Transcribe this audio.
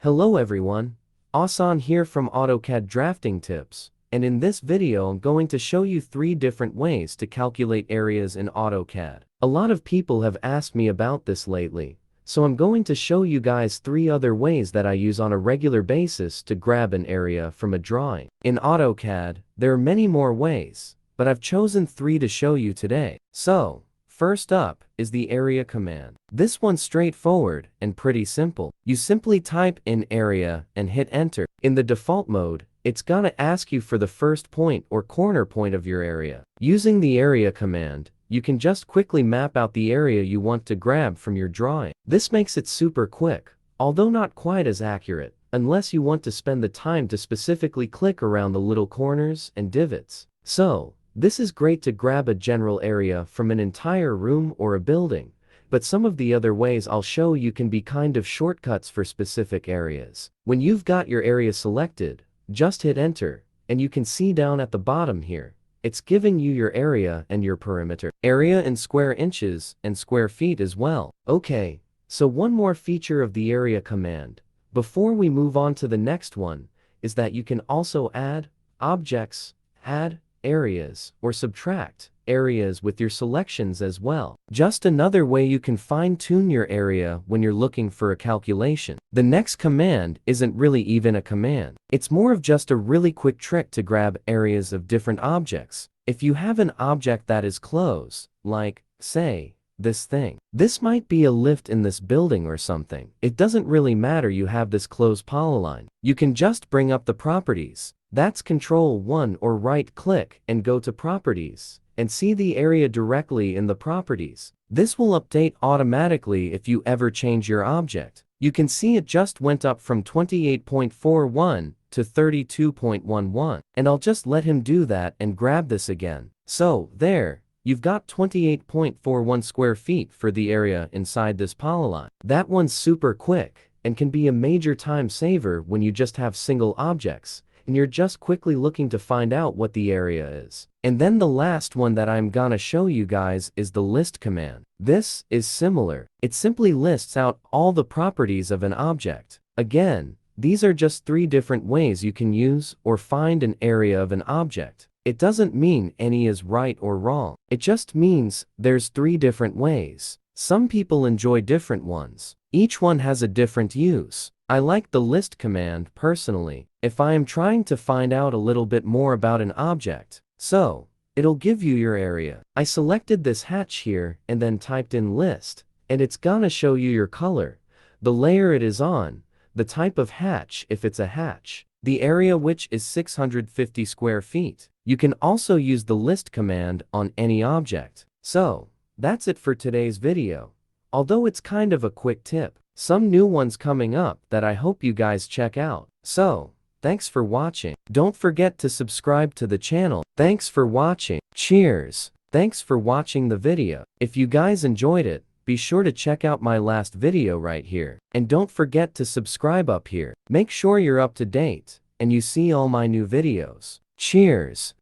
Hello everyone, Asan here from AutoCAD Drafting Tips, and in this video I'm going to show you 3 different ways to calculate areas in AutoCAD. A lot of people have asked me about this lately, so I'm going to show you guys 3 other ways that I use on a regular basis to grab an area from a drawing. In AutoCAD, there are many more ways, but I've chosen 3 to show you today. So, first up is the area command. This one's straightforward and pretty simple. You simply type in area and hit enter. In the default mode, it's gonna ask you for the first point or corner point of your area. Using the area command, you can just quickly map out the area you want to grab from your drawing. This makes it super quick, although not quite as accurate, unless you want to spend the time to specifically click around the little corners and divots. So, this is great to grab a general area from an entire room or a building, but some of the other ways I'll show you can be kind of shortcuts for specific areas. When you've got your area selected, just hit enter, and you can see down at the bottom here, it's giving you your area and your perimeter. Area in square inches and square feet as well. Okay, so one more feature of the area command, before we move on to the next one, is that you can also add objects, add areas, or subtract areas with your selections as well. Just another way you can fine-tune your area when you're looking for a calculation. The next command isn't really even a command. It's more of just a really quick trick to grab areas of different objects. If you have an object that is close, like, say, this thing. This might be a lift in this building or something. It doesn't really matter you have this closed polyline. You can just bring up the properties. That's Control-1 or right-click and go to Properties, and see the area directly in the properties. This will update automatically if you ever change your object. You can see it just went up from 28.41 to 32.11. And I'll just let him do that and grab this again. So, there, you've got 28.41 square feet for the area inside this polyline. That one's super quick, and can be a major time saver when you just have single objects, and you're just quickly looking to find out what the area is. And then the last one that I'm gonna show you guys is the list command. This is similar. It simply lists out all the properties of an object. Again, these are just 3 different ways you can use or find an area of an object. It doesn't mean any is right or wrong. It just means there's 3 different ways. Some people enjoy different ones. Each one has a different use. I like the list command personally if I am trying to find out a little bit more about an object. So, it'll give you your area. I selected this hatch here and then typed in list, and it's gonna show you your color, the layer it is on, the type of hatch if it's a hatch, the area which is 650 square feet. You can also use the list command on any object. So, that's it for today's video. Although it's kind of a quick tip, some new ones coming up that I hope you guys check out. So, thanks for watching. Don't forget to subscribe to the channel. Thanks for watching. Cheers. Thanks for watching the video. If you guys enjoyed it, be sure to check out my last video right here. And don't forget to subscribe up here. Make sure you're up to date, and you see all my new videos. Cheers.